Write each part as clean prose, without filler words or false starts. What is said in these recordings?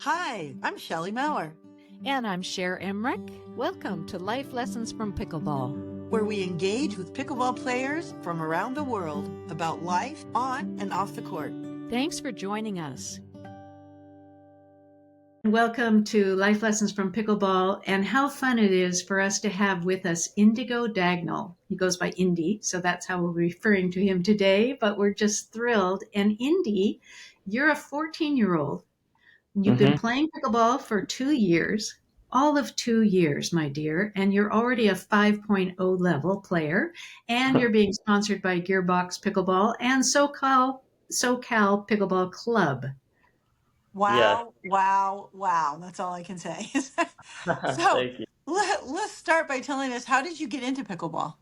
Hi, I'm Shelley Maurer, And I'm Cher Emmerich. Welcome to Life Lessons from Pickleball, where we engage with pickleball players from around the world about life on and off the court. Thanks for joining us. Welcome to Life Lessons from Pickleball, and how fun it is for us to have with us Indigo Dagnall. He goes by Indy, so that's how we're referring to him today, but we're just thrilled. And Indy, you're a 14-year-old. You've been playing pickleball for 2 years, all of 2 years, my dear, and you're already a 5.0 level player, and you're being sponsored by Gearbox Pickleball and SoCal Pickleball Club. Wow, wow, wow. That's all I can say. So Thank you. let's start by telling us, how did you get into pickleball?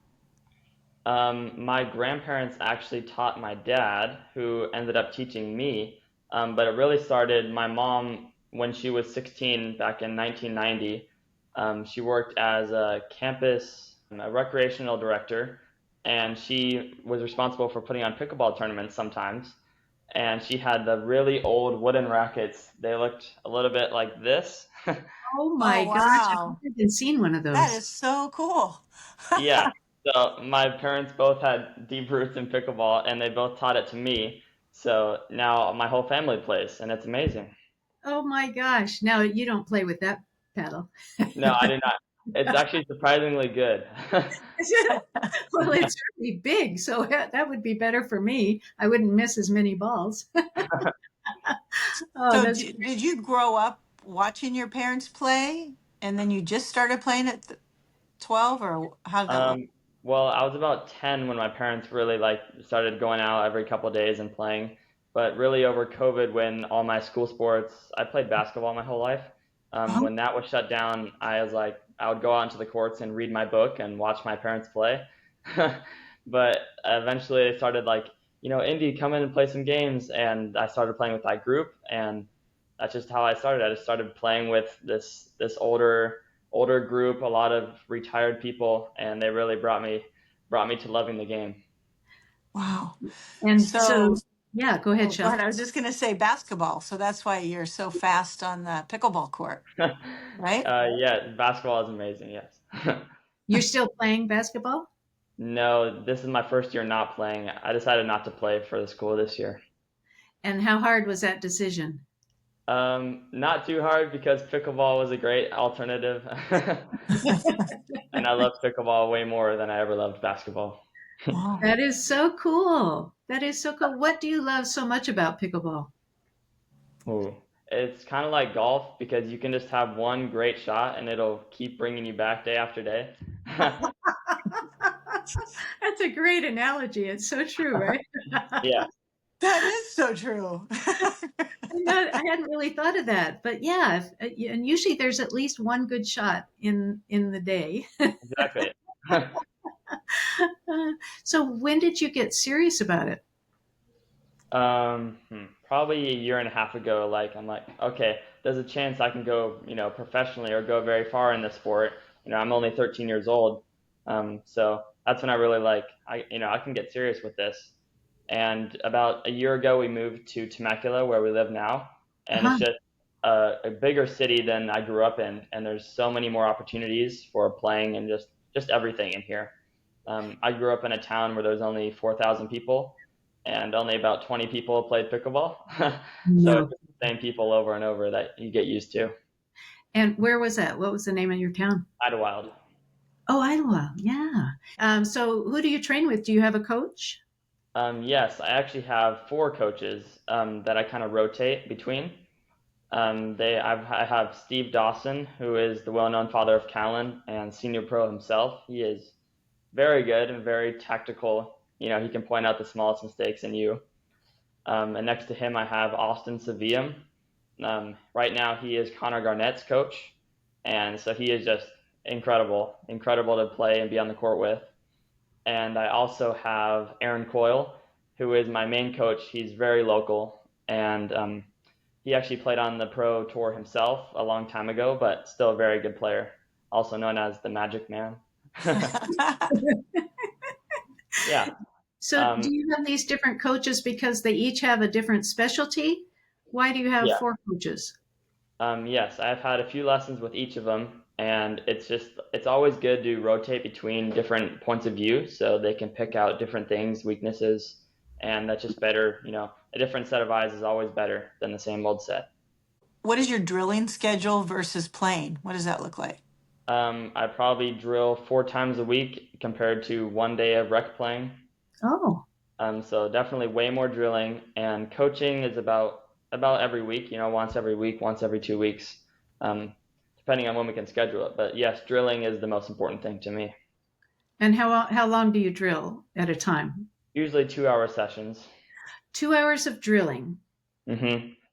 My grandparents actually taught my dad, who ended up teaching me. But it really started my mom when she was 16 back in 1990. She worked as a recreational director, and she was responsible for putting on pickleball tournaments sometimes. And she had the really old wooden rackets. They looked a little bit like this. Oh Oh, my gosh, wow. I've never seen one of That those. is so cool. Yeah. So my parents both had deep roots in pickleball, and they both taught it to me. So now my whole family plays, and it's amazing. Oh my gosh. Now you don't play with that paddle. No, I did not. It's actually surprisingly good. Well, it's really big, so that would be better for me. I wouldn't miss as many balls. Oh, So that's did you grow up watching your parents play and then you just started playing at 12, or how did that look? Um, well, I was about 10 when my parents really started going out every couple of days and playing. But really over COVID, when all my school sports, I played basketball my whole life. Uh-huh. When that was shut down, I was like, I would go out into the courts and read my book and watch my parents play. But eventually I started Indy, come in and play some games. And I started playing with that group, and that's just how I started. I just started playing with this older group, a lot of retired people, and they really brought me to loving the game. Wow. and So, so yeah, go ahead, oh, go Shel. ahead. I was just going to say basketball. So that's why you're so fast on the pickleball court, right? Yeah, basketball is amazing. Yes. You're still playing basketball? No, this is my first year not playing. I decided not to play for the school this year. And how hard was that decision? Not too hard because pickleball was a great alternative, and I loved pickleball way more than I ever loved basketball. Wow. That is so cool. That is so cool. What do you love so much about pickleball? Ooh. It's kind of like golf because you can just have one great shot and it'll keep bringing you back day after day. That's a great analogy. It's so true, right? Yeah. That is so true. I hadn't really thought of that, but yeah, and usually there's at least one good shot in the day. Exactly. So when did you get serious about it? Probably a year and a half ago, I'm like, okay, there's a chance I can go, professionally or go very far in this sport. I'm only 13 years old. So that's when I really I can get serious with this. And about a year ago, we moved to Temecula, where we live now, and it's Uh-huh. just a bigger city than I grew up in, and there's so many more opportunities for playing and just everything in here. I grew up in a town where there's only 4,000 people, and only about 20 people played pickleball. So it's No. just the same people over and over that you get used to. And where was that? What was the name of your town? Idlewild. Oh, Iowa. Yeah. So who do you train with? Do you have a coach? Yes, I actually have four coaches that I kind of rotate between. I have Steve Dawson, who is the well-known father of Callan and senior pro himself. He is very good and very tactical. He can point out the smallest mistakes in you. And next to him, I have Austin Sevilla. Right now, he is Connor Garnett's coach, and so he is just incredible to play and be on the court with. And I also have Aaron Coyle, who is my main coach. He's very local, and he actually played on the pro tour himself a long time ago, but still a very good player, also known as the Magic Man. Yeah. So do Um, you have these different coaches because they each have a different specialty? Why do you have yeah. four coaches? Yes, I've had a few lessons with each of them, and it's always good to rotate between different points of view so they can pick out different things, weaknesses, and that's just better. A different set of eyes is always better than the same old set. What is your drilling schedule versus playing? What does that look like? I probably drill 4 times a week compared to 1 day of rec playing. Oh, So definitely way more drilling, and coaching is about every week. Once every week, once every 2 weeks, um, depending on when we can schedule it. But yes, drilling is the most important thing to me. and how long do you drill at a time? Usually 2-hour sessions. 2 hours of drilling,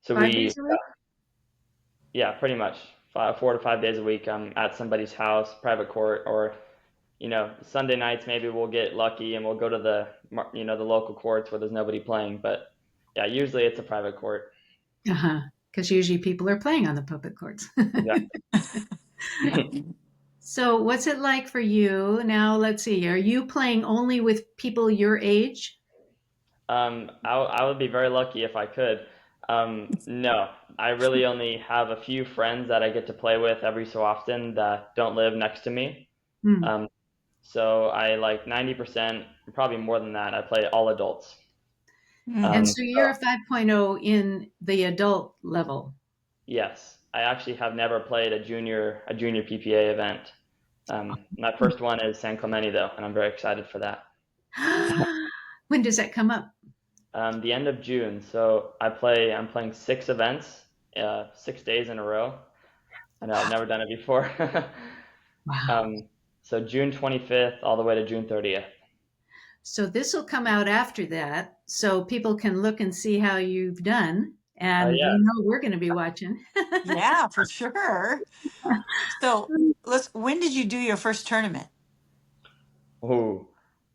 So 5 days a week. yeah, pretty much 4 to 5 days a week. I'm at somebody's house, private court, or Sunday nights maybe we'll get lucky and we'll go to the local courts where there's nobody playing. But yeah, usually it's a private court. Uh-huh. Because usually people are playing on the public courts. Exactly. So, what's it like for you now? Let's see. Are you playing only with people your age? I would be very lucky if I could. No, I really only have a few friends that I get to play with every so often that don't live next to me. Hmm. Um, so I like 90%, probably more than that. I play all adults. And Mm. so you're a 5.0 in the adult level. Yes, I actually have never played a junior PPA event. My first one is San Clemente though, and I'm very excited for that. When does that come up? The end of June, so I'm playing 6 events, 6 days in a row. I know I've never done it before. Wow. Um, so June 25th all the way to June 30th. So this will come out after that, so people can look and see how you've done. And Yeah. you know we're going to be watching. Yeah, for sure. So when did you do your first tournament? Ooh,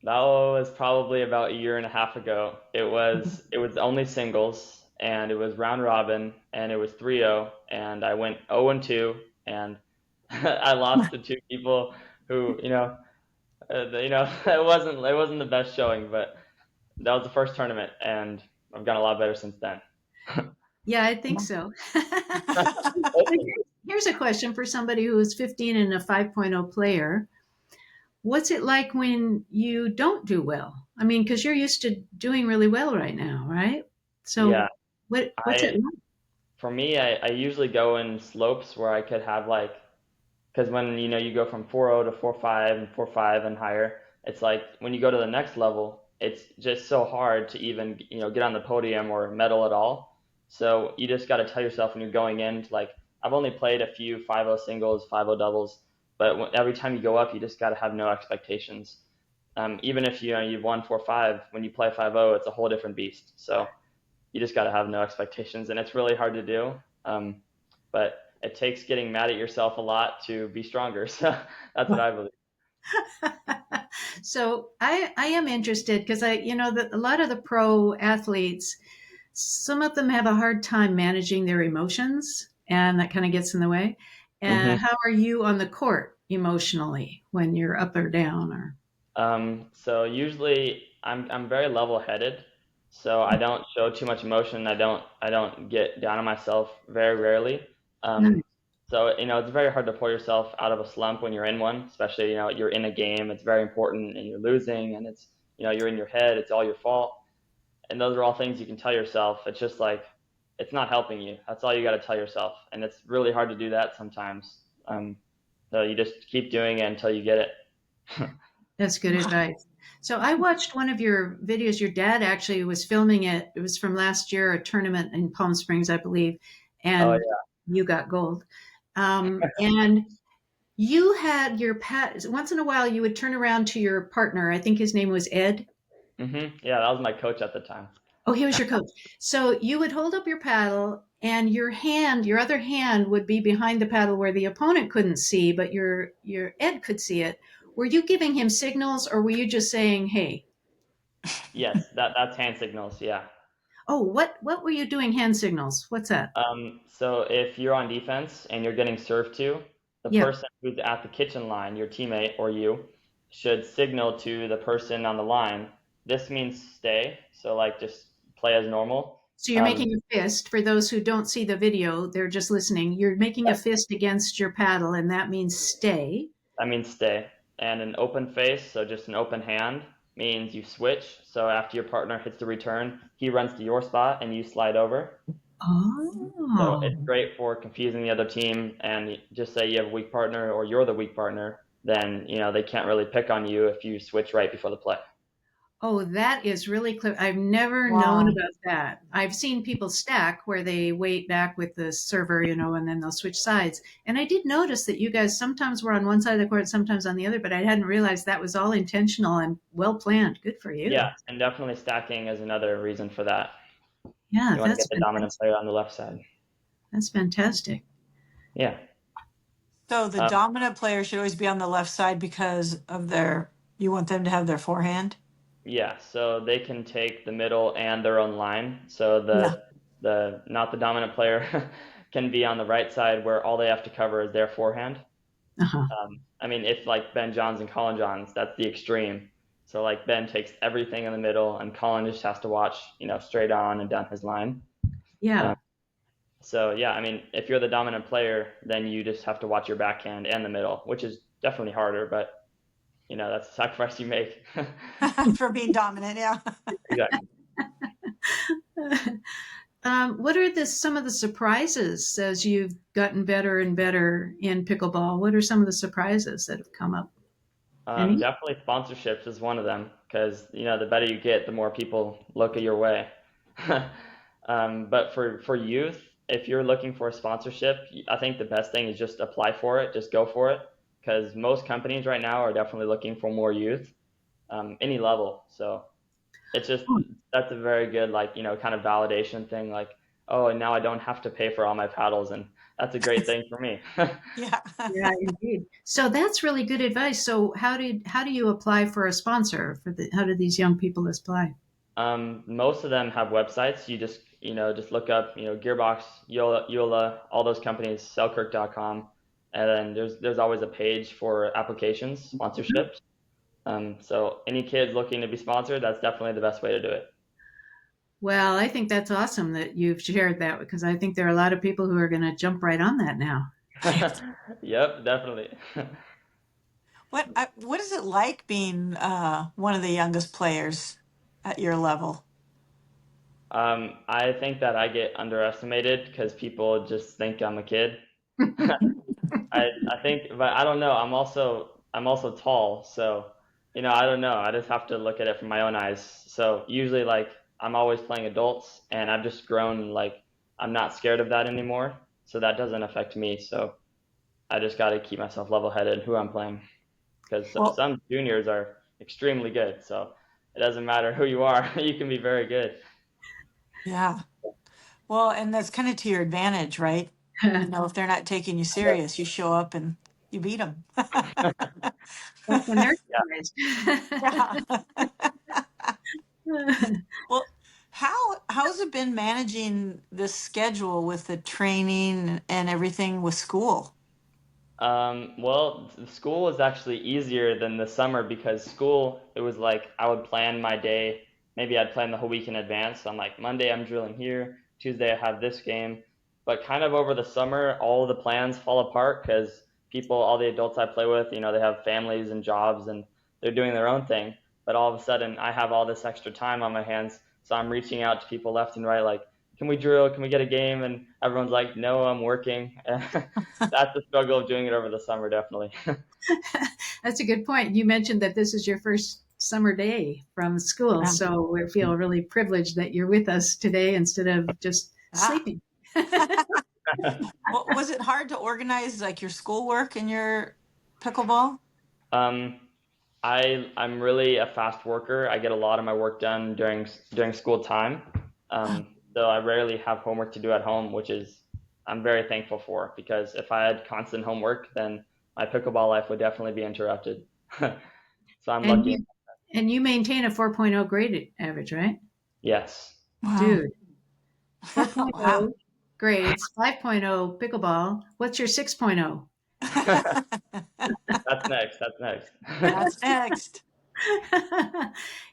that was probably about a year and a half ago. It was only singles, and it was round robin, and it was 3-0, and I went 0-2, and I lost to two people who, it wasn't the best showing, but that was the first tournament, and I've gotten a lot better since then. Yeah, I think so. Here's a question for somebody who is 15 and a 5.0 player. What's it like when you don't do well? I mean, because you're used to doing really well right now, right? Yeah, So what's it I like? for me, I usually go in slopes where I could have like, because when you go from 4.0 to 4.5 and 4.5 and higher, it's like when you go to the next level, it's just so hard to even get on the podium or medal at all. So you just got to tell yourself when you're going in to like, I've only played a few 5.0 singles, 5.0 doubles, but every time you go up, you just got to have no expectations. Even if you've won 4.5, when you play 5.0, it's a whole different beast. So you just got to have no expectations, and it's really hard to do. But it takes getting mad at yourself a lot to be stronger. So that's what I believe. So I am interested because that a lot of the pro athletes, some of them have a hard time managing their emotions, and that kind of gets in the way. hmm How are you on the court emotionally when you're up or down or? So usually I'm very level-headed, so I don't show too much emotion. I don't get down on myself very rarely. No. So it's very hard to pull yourself out of a slump when you're in one, especially you're in a game. It's very important, and you're losing, and it's you're in your head. It's all your fault, and those are all things you can tell yourself. It's just like it's not helping you. That's all you got to tell yourself, and it's really hard to do that sometimes. So you just keep doing it until you get it. That's good advice. So I watched one of your videos. Your dad actually was filming it. It was from last year, a tournament in Palm Springs, I believe, Oh and you got gold. And you had your pat. Once in a while, you would turn around to your partner. I think his name was Ed. Yeah, that was my coach at the time. Oh, he was your coach. So you would hold up your paddle, and your other hand, would be behind the paddle where the opponent couldn't see, but your Ed could see it. Were you giving him signals, or were you just saying, "Hey"? Yes, that's hand signals. Yeah. Oh, what were you doing hand signals? What's that? So if you're on defense and you're getting served to, the Yeah. person who's at the kitchen line, your teammate or you, should signal to the person on the line. This means stay. So like just play as normal. So you're making a fist. For those who don't see the video, they're just listening. You're making a fist against your paddle, and that means stay. That means stay. And an open face, so just an open hand, means you switch. So after your partner hits the return, he runs to your spot and you slide over. So Oh. it's great for confusing the other team. And just say you have a weak partner or you're the weak partner, then they can't really pick on you if you switch right before the play. Oh, that is really clear. I've never known Wow. about that. I've seen people stack where they wait back with the server, and then they'll switch sides. And I did notice that you guys sometimes were on one side of the court, sometimes on the other, but I hadn't realized that was all intentional and well planned. Good for you. Yeah, and definitely stacking is another reason for that. Yeah, You want to that's get the dominant fantastic. player on the left side. That's fantastic. Yeah. So the Um, dominant player should always be on the left side because of you want them to have their forehand? yeah, so they can take the middle and their own line. So Yeah. the not the dominant player can be on the right side where all they have to cover is their forehand. Uh-huh. I mean, if like Ben Johns and Colin Johns, that's the extreme. So like Ben takes everything in the middle, and Colin just has to watch, straight on and down his line. Yeah. Um, so yeah, I mean, if you're the dominant player, then you just have to watch your backhand and the middle, which is definitely harder, but that's a sacrifice you make. For being dominant, yeah. Exactly. What are some of the surprises as you've gotten better and better in pickleball? What are some of the surprises that have come up? Any? Definitely sponsorships is one of them because the better you get, the more people look at your way. But for youth, if you're looking for a sponsorship, I think the best thing is just apply for it, just go for it, because most companies right now are definitely looking for more youth, any level. So it's just that's a very good kind of validation thing. Like, oh, and now I don't have to pay for all my paddles, and that's a great thing for me. Yeah. Yeah, indeed. So that's really good advice. So how do you apply for a sponsor how do these young people apply? Most of them have websites. You just look up, Gearbox, Yola, all those companies, Selkirk.com, and then there's always a page for applications, sponsorships. So any kids looking to be sponsored, that's definitely the best way to do it. Well, I think that's awesome that you've shared that because I think there are a lot of people who are going to jump right on that now. Yep, definitely. What is it like being one of the youngest players at your level? I think that I get underestimated because people just think I'm a kid. I think, but I don't know. I'm also tall, so I don't know. I just have to look at it from my own eyes. So usually, like I'm always playing adults, and I've just grown. Like I'm not scared of that anymore, so that doesn't affect me. So I just got to keep myself level-headed who I'm playing, because Well, some juniors are extremely good. So it doesn't matter who you are, you can be very good. yeah. Well, and that's kind of to your advantage, right? If they're not taking you serious, you show up and you beat them. That's when they're Yeah. surprised. Yeah. Well, how's it been managing this schedule with the training and everything with school? Well, school was actually easier than the summer because school, it was like I would plan my day. Maybe I'd plan the whole week in advance. So I'm like, Monday I'm drilling here, Tuesday I have this game. But kind of over the summer, all the plans fall apart because all the adults I play with, they have families and jobs and they're doing their own thing. But all of a sudden, I have all this extra time on my hands. So I'm reaching out to people left and right, like, can we drill? Can we get a game? And everyone's like, no, I'm working. That's the struggle of doing it over the summer, definitely. That's a good point. You mentioned that this is your first summer day from school, Yeah. so we feel really privileged that you're with us today instead of just Ah. sleeping. Well, was it hard to organize like your schoolwork and your pickleball? um, I'm really a fast worker. I get a lot of my work done during school time. So I rarely have homework to do at home, which is I'm very thankful for because if I had constant homework, then my pickleball life would definitely be interrupted. So I'm And lucky. you maintain a 4.0 grade average, right? Yes. Wow. Dude, Wow. 4.0 grades, 5.0 pickleball. What's your 6.0? That's next. That's next. That's next.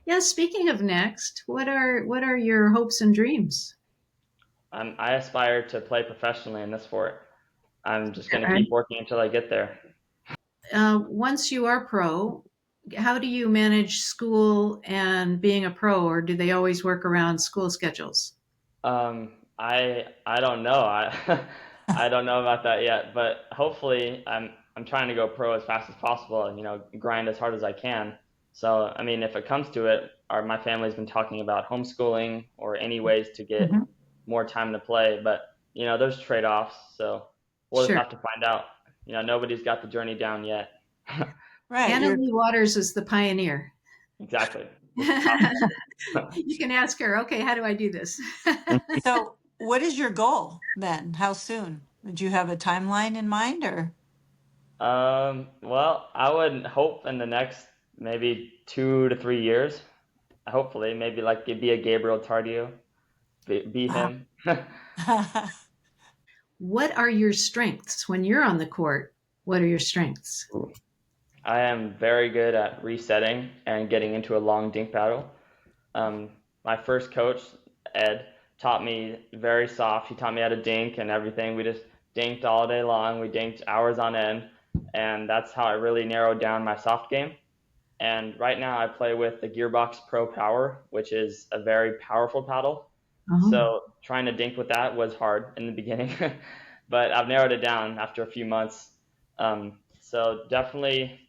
Yeah, speaking of next, what are your hopes and dreams? I aspire to play professionally in this sport. I'm just going to Right. keep working until I get there. Once you are pro, how do you manage school and being a pro, or do they always work around school schedules? I don't know. I don't know about that yet, but hopefully I'm trying to go pro as fast as possible and grind as hard as I can. So I mean, if it comes to it, my family's been talking about homeschooling or any ways to get Mhm. more time to play, but there's trade-offs, so we'll just Sure. have to find out. Nobody's got the journey down yet. Right. Anna You're Lee Waters is the pioneer. Exactly. Just top it. You can ask her, okay, how do I do this? so what is your goal then? How soon? Did you have a timeline in mind or? Well, I would hope in the next maybe 2 to 3 years. Hopefully, maybe like be a Gabriel Tardio, be Uh, him. What are your strengths when you're on the court? What are your strengths? I am very good at resetting and getting into a long dink battle. Um, my first coach, Ed, taught me very soft. He taught me how to dink and everything. We just dinked all day long. We dinked hours on end, and that's how I really narrowed down my soft game. And right now I play with the Gearbox Pro Power, which is a very powerful paddle. Oh, So trying to dink with that was hard in the beginning, but I've narrowed it down after a few months. So definitely,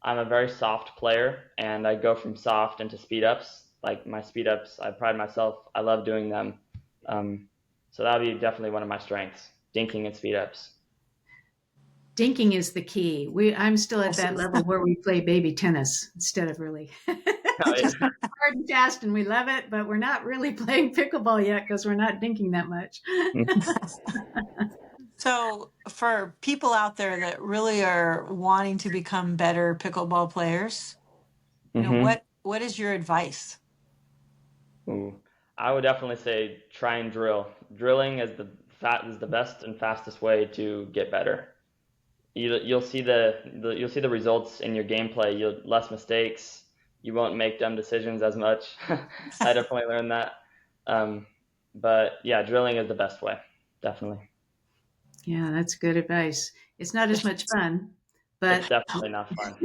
I'm a very soft player, and I go from soft into speed ups. Like my speed ups, I pride myself. I love doing them. Um, so that would be definitely one of my strengths: dinking and speed ups. dinking is the key. I'm still at Yes, that it's- level where we play baby tennis instead of really Oh, just yeah. hard and fast, and we love it, but we're not really playing pickleball yet because we're not dinking that much. So for people out there that really are wanting to become better pickleball players, Mm-hmm. what is your advice? Ooh. I would definitely say try and drill. Drilling is the best and fastest way to get better. You'll see you'll see the results in your gameplay. You'll less mistakes. You won't make dumb decisions as much. I definitely learned that. Um, but yeah, drilling is the best way, definitely. Yeah, that's good advice. It's not as much fun, It's but definitely not fun.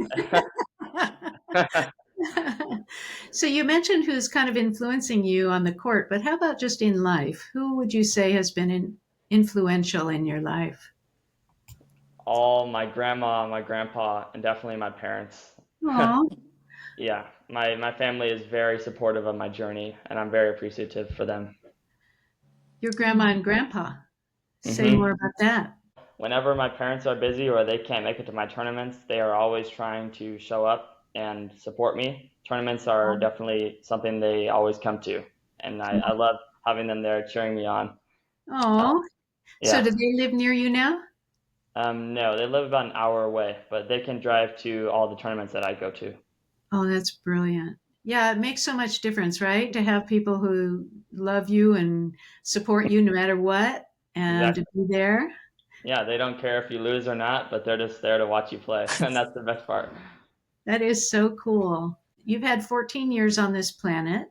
so you mentioned who's kind of influencing you on the court, but how about just in life? Who would you say has been influential in your life? All my grandma, my grandpa, and definitely my parents. Oh, Yeah, my family is very supportive of my journey, and I'm very appreciative for them. your grandma and grandpa. Say more Hmm. about that. Whenever my parents are busy or they can't make it to my tournaments, they are always trying to show up and support me. Tournaments are definitely something they always come to, and I love having them there cheering me on. Oh, so Yeah. do they live near you now? No, they live about an hour away, but they can drive to all the tournaments that I go to. Oh, that's brilliant. Yeah, it makes so much difference, right? To have people who love you and support you no matter what and to Exactly. be there. Yeah, they don't care if you lose or not, but they're just there to watch you play, and that's the best part. That is so cool. You've had 14 years on this planet,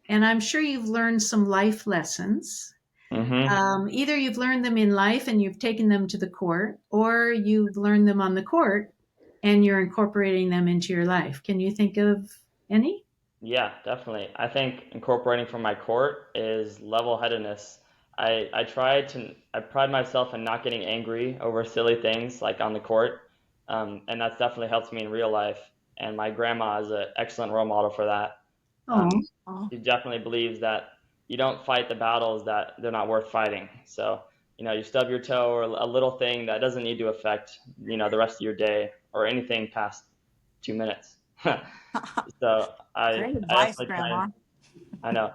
and I'm sure you've learned some life lessons. Hmm. Either you've learned them in life and you've taken them to the court, or you've learned them on the court and you're incorporating them into your life. Can you think of any? Yeah, definitely. I think incorporating from my court is level-headedness. I pride myself in not getting angry over silly things like on the court, and that's definitely helps me in real life. And my grandma is an excellent role model for that. Oh, Oh, She definitely believes that you don't fight the battles that they're not worth fighting. So, you stub your toe or a little thing that doesn't need to affect, the rest of your day or anything past 2 minutes. So great I advice, definitely try and Grandma. I know.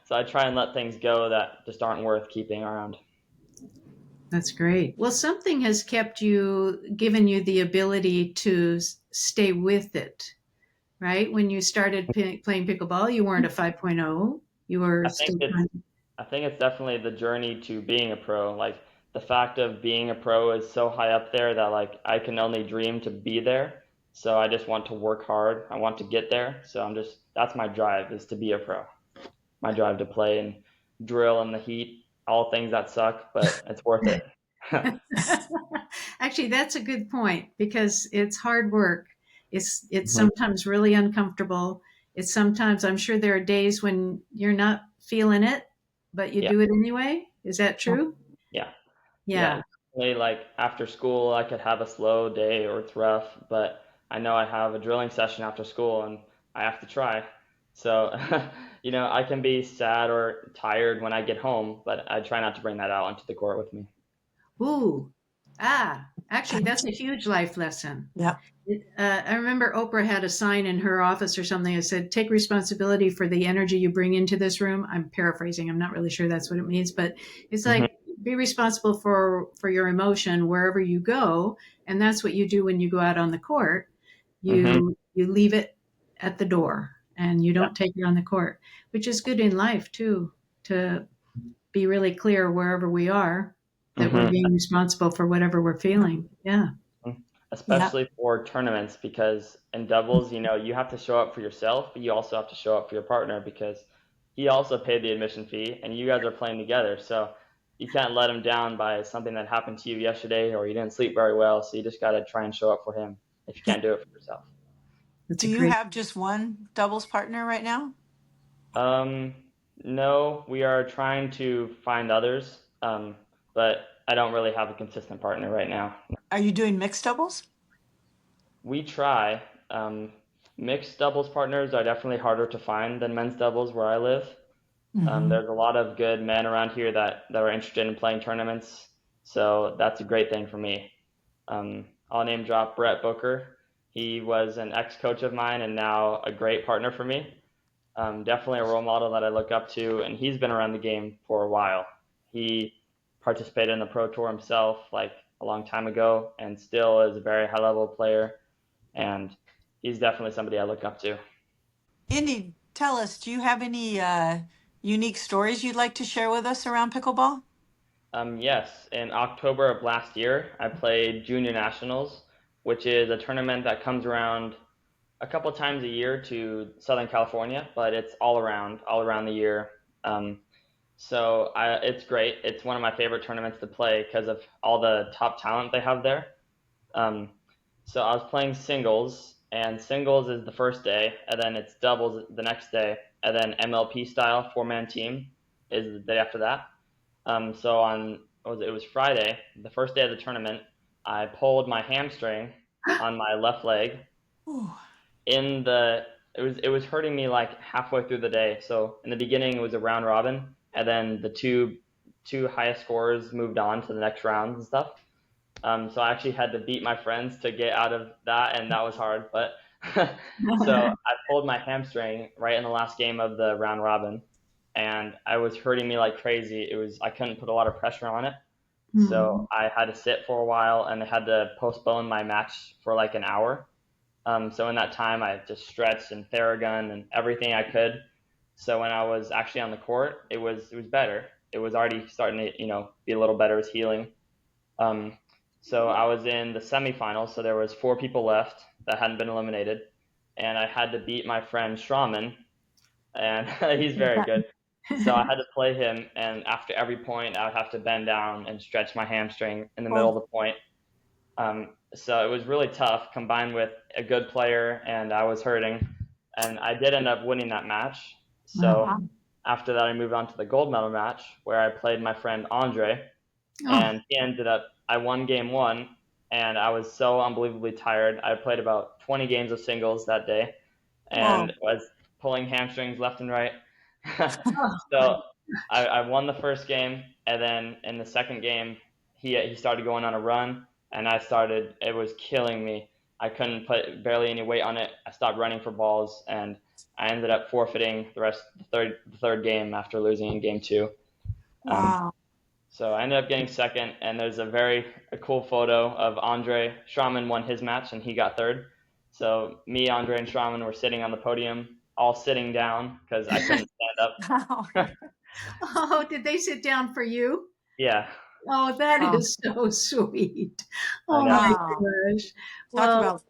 So I try and let things go that just aren't worth keeping around. that's great. Well, something has kept you, given you the ability to stay with it, right? When you started playing pickleball, you weren't a 5.0. You were I think still it's trying. I think it's definitely the journey to being a pro. Like the fact of being a pro is so high up there that like I can only dream to be there. So I just want to work hard. I want to get there. So that's my drive is to be a pro. My drive to play and drill in the heat. all things that suck, but it's worth it. Actually, that's a good point because it's hard work. It's Mhm. sometimes really uncomfortable. It's sometimes I'm sure there are days when you're not feeling it, but you Yeah, do it anyway. Is that true? yeah, yeah. Yeah. Definitely, like after school, I could have a slow day or it's rough, but I know I have a drilling session after school and I have to try. So, I can be sad or tired when I get home, but I try not to bring that out onto the court with me. Ooh. Actually, that's a huge life lesson. Yeah. I remember Oprah had a sign in her office or something that said, "Take responsibility for the energy you bring into this room." I'm paraphrasing. I'm not really sure that's what it means, but it's Hmm. like be responsible for your emotion wherever you go, and that's what you do when you go out on the court. Hmm. You leave it at the door, and you Yeah. don't take it on the court, which is good in life too. To be really clear wherever we are that we're Hmm. being responsible for whatever we're feeling. Yeah. Yeah. Especially for tournaments, because in doubles, you have to show up for yourself, but you also have to show up for your partner because he also paid the admission fee and you guys are playing together. So you can't let him down by something that happened to you yesterday or you didn't sleep very well. So you just got to try and show up for him if you can't do it for yourself. That's Do a you great. have just one doubles partner right now? Um, no, we are trying to find others, but I don't really have a consistent partner right now. Are you doing mixed doubles? We try. Um, Mixed doubles partners are definitely harder to find than men's doubles where I live. Hmm. There's a lot of good men around here that are interested in playing tournaments, so that's a great thing for me. I'll name drop Brett Booker. He was an ex-coach of mine and now a great partner for me. Definitely a role model that I look up to, and he's been around the game for a while. He participated in the Pro Tour himself like a long time ago and still is a very high-level player, and he's definitely somebody I look up to. Indy, tell us, do you have any unique stories you'd like to share with us around pickleball? Yes, in October of last year, I played Junior Nationals, which is a tournament that comes around a couple times a year to Southern California, but it's all around the year. Um, it's great. It's one of my favorite tournaments to play because of all the top talent they have there. Um, so I was playing singles, and singles is the first day, and then it's doubles the next day, and then MLP style 4-man team is the day after that. So on it was Friday, the first day of the tournament, I pulled my hamstring on my left leg Ooh. in the it was hurting me like halfway through the day. So in the beginning it was a round robin, and then the two highest scorers moved on to the next rounds and stuff. So I actually had to beat my friends to get out of that, and that was hard. But so I pulled my hamstring right in the last game of the round robin, and I was hurting me like crazy. I couldn't put a lot of pressure on it, so Hmm. I had to sit for a while, and I had to postpone my match for like an hour. So in that time, I just stretched and Theragun and everything I could. So when I was actually on the court, it was better. It was already starting to be a little better. It was healing. Um, so I was in the semifinals, so there was four people left that hadn't been eliminated, and I had to beat my friend Schraman, and he's very good. So I had to play him, and after every point, I would have to bend down and stretch my hamstring in the middle of Oh, the point. So it was really tough, combined with a good player, and I was hurting, and I did end up winning that match. Wow. So after that, I moved on to the gold medal match, where I played my friend Andre, Oh, and I won game one, and I was so unbelievably tired. I played about 20 games of singles that day and whoa. was pulling hamstrings left and right. oh, So I won the first game, and then in the second game, he started going on a run, and it was killing me. I couldn't put barely any weight on it. I stopped running for balls, and I ended up forfeiting the third game after losing in game two. Um, Wow. so I ended up getting second, and there's a cool photo of Andre. Strauman won his match, and he got third. So me, Andre, and Strauman were sitting on the podium, all sitting down because I couldn't stand Wow. up. oh, did they sit down for you? Yeah, Oh, that Wow. is so sweet. I Oh know. my Wow. gosh. Talk Well, about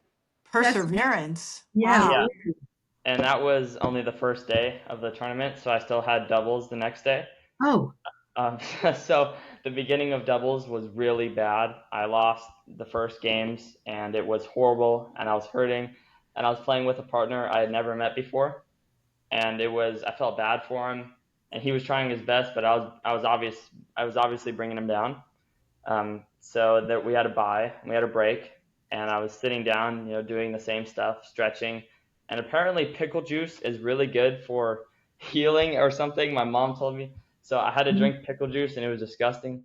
that's, perseverance. yeah. Yeah, Wow. and that was only the first day of the tournament, so I still had doubles the next day. Oh, Um, so the beginning of doubles was really bad. I lost the first games, and it was horrible, and I was hurting, and I was playing with a partner I had never met before, and I felt bad for him, and he was trying his best, but I was obviously bringing him down. So that we had a bye, we had a break, and I was sitting down, doing the same stuff, stretching, and apparently pickle juice is really good for healing or something. My mom told me, so I had to drink pickle juice, and it was disgusting.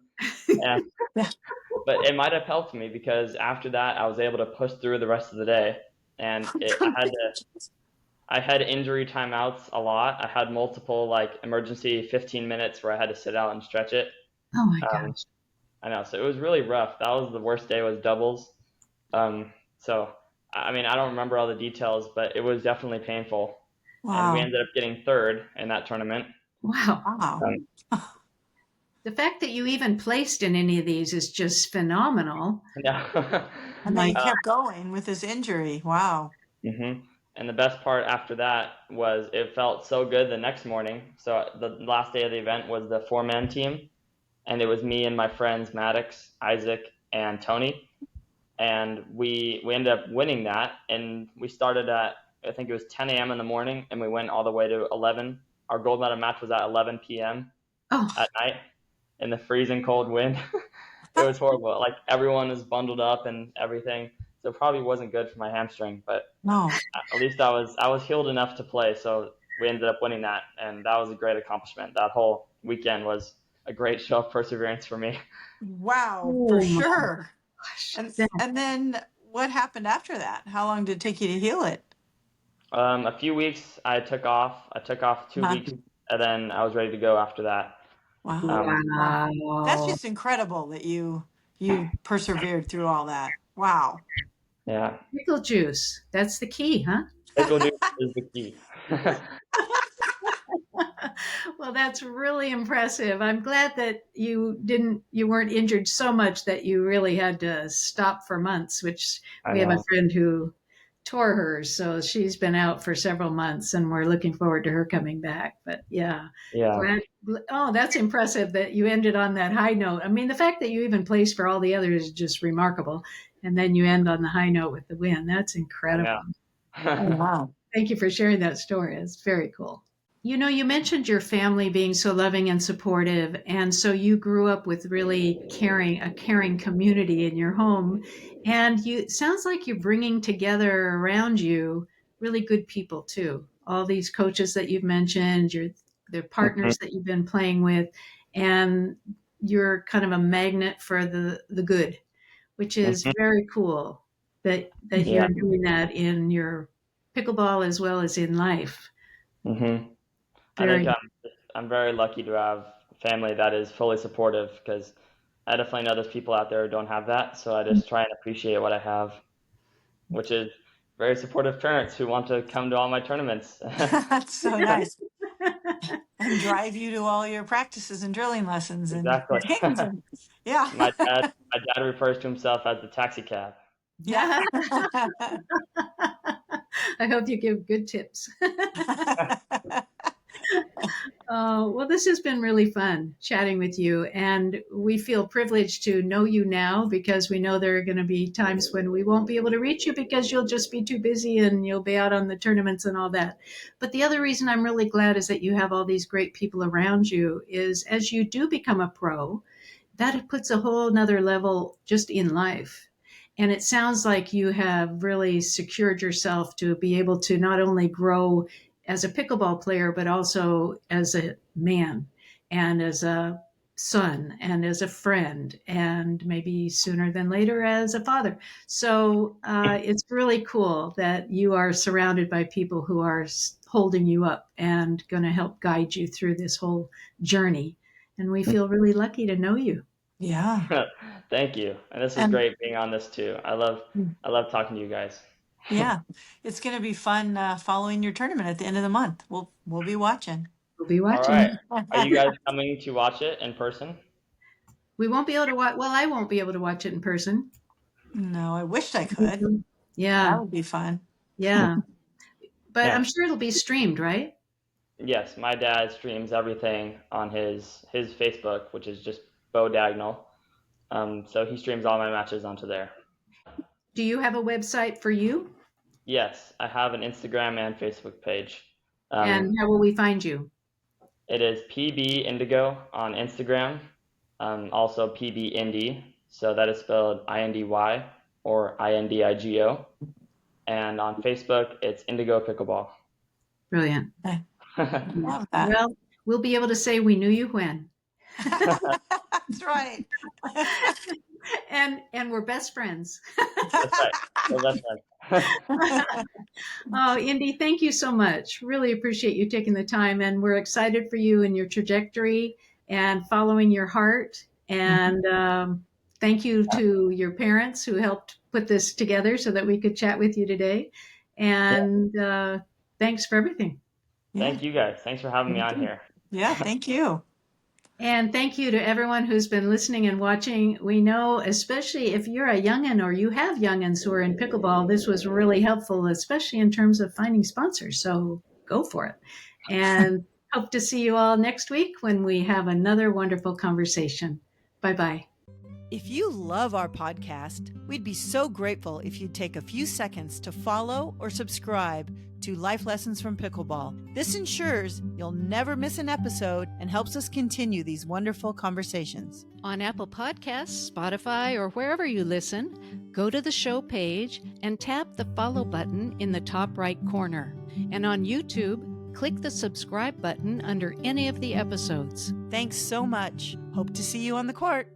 And, Yeah. but it might have helped me because after that, I was able to push through the rest of the day, and I had injury timeouts a lot. I had multiple like emergency 15 minutes where I had to sit out and stretch it. Oh my Um, gosh. I know, so it was really rough. That was the worst day was doubles. So I mean, I don't remember all the details, but it was definitely painful. And we Wow. ended up getting third in that tournament. Wow. Wow. Um, The fact that you even placed in any of these is just phenomenal. yeah. And then he Like, kept going with his injury. Wow. hmm And the best part after that was it felt so good the next morning. So the last day of the event was the four-man team, and it was me and my friends Maddox, Isaac, and Tony, and we ended up winning that. And we started at, I think it was 10 a.m. in the morning, and we went all the way to 11. Our gold medal match was at 11 p.m. oh, at night in the freezing cold wind. It was horrible. Like everyone was bundled up and everything, so it probably wasn't good for my hamstring. But No. at least I was healed enough to play, so we ended up winning that, and that was a great accomplishment. That whole weekend was a great show of perseverance for me. Wow, for oh my sure. gosh. And then what happened after that? How long did it take you to heal it? A few weeks I took off. I took off 2 weeks, Huh? and then I was ready to go after that. Wow. Um, Wow. That's Wow. just incredible that you persevered through all that. Wow. yeah, Pickle juice. That's the key, huh? pickle juice is the key. Well, that's really impressive. I'm glad that you weren't injured so much that you really had to stop for months, which I we have a know. friend who tore hers. So she's been out for several months and we're looking forward to her coming back. But yeah, Yeah, glad. Oh, that's impressive that you ended on that high note. I mean, the fact that you even placed for all the others is just remarkable. And then you end on the high note with the win. That's I incredible. know. Oh, wow. Thank you for sharing that story. It's very cool. You know, you mentioned your family being so loving and supportive, and so you grew up with really a caring community in your home, and it sounds like you're bringing together around you really good people too. All these coaches that you've mentioned, the Mhm, partners that you've been playing with, and you're kind of a magnet for the good, which is mhm. very cool that Yeah. you're doing that in your pickleball as well as in life. hmm I think Very I'm very lucky to have a family that is fully supportive because I definitely know there's people out there who don't have that. So I just try and appreciate what I have, which is very supportive parents who want to come to all my tournaments. That's so nice. And drive you to all your practices and drilling lessons and Exactly. games and yeah. My dad refers to himself as the taxi cab. Yeah. I hope you give good tips. Well, this has been really fun chatting with you. And we feel privileged to know you now because we know there are going to be times when we won't be able to reach you because you'll just be too busy and you'll be out on the tournaments and all that. But the other reason I'm really glad is that you have all these great people around you is as you do become a pro, that puts a whole nother level just in life. And it sounds like you have really secured yourself to be able to not only grow as a pickleball player, but also as a man and as a son and as a friend and maybe sooner than later as a father. So it's really cool that you are surrounded by people who are holding you up and going to help guide you through this whole journey. And we feel really lucky to know you. Yeah. Thank you. And this was And great being on this too. I love talking to you guys. yeah, it's going to be fun following your tournament at the end of the month. We'll be watching. We'll be All right. watching. Are you guys coming to watch it in person? We won't be able to watch. Well, I won't be able to watch it in person. No, I wished I could. That Yeah, would be fun. yeah. But I'm Yeah. sure it'll be streamed, right? Yes, my dad streams everything on his Facebook, which is just Bo Dagnall. So he streams all my matches onto there. Do you have a website for you? Yes, I have an Instagram and Facebook page. And how will we find you? It is PB Indigo on Instagram, also PB Indy, so that is spelled Indy or Indigo. And on Facebook, it's Indigo Pickleball. Brilliant. I love that. Well, we'll be able to say we knew you when. That's right. And we're best friends. That's right. Well, that's right. Oh, Indy, thank you so much. Really appreciate you taking the time, and we're excited for you and your trajectory and following your heart. And thank you to your parents who helped put this together so that we could chat with you today. And thanks for everything. Thank you guys. Thanks for having me on here. Yeah, thank you. And thank you to everyone who's been listening and watching. We know, especially if you're a youngin' or you have youngins who are in pickleball, this was really helpful, especially in terms of finding sponsors. So go for it. And hope to see you all next week when we have another wonderful conversation. Bye-bye. If you love our podcast, we'd be so grateful if you'd take a few seconds to follow or subscribe to Life Lessons from Pickleball. This ensures you'll never miss an episode and helps us continue these wonderful conversations. On Apple Podcasts, Spotify, or wherever you listen, go to the show page and tap the follow button in the top right corner. And on YouTube, click the subscribe button under any of the episodes. Thanks so much. Hope to see you on the court.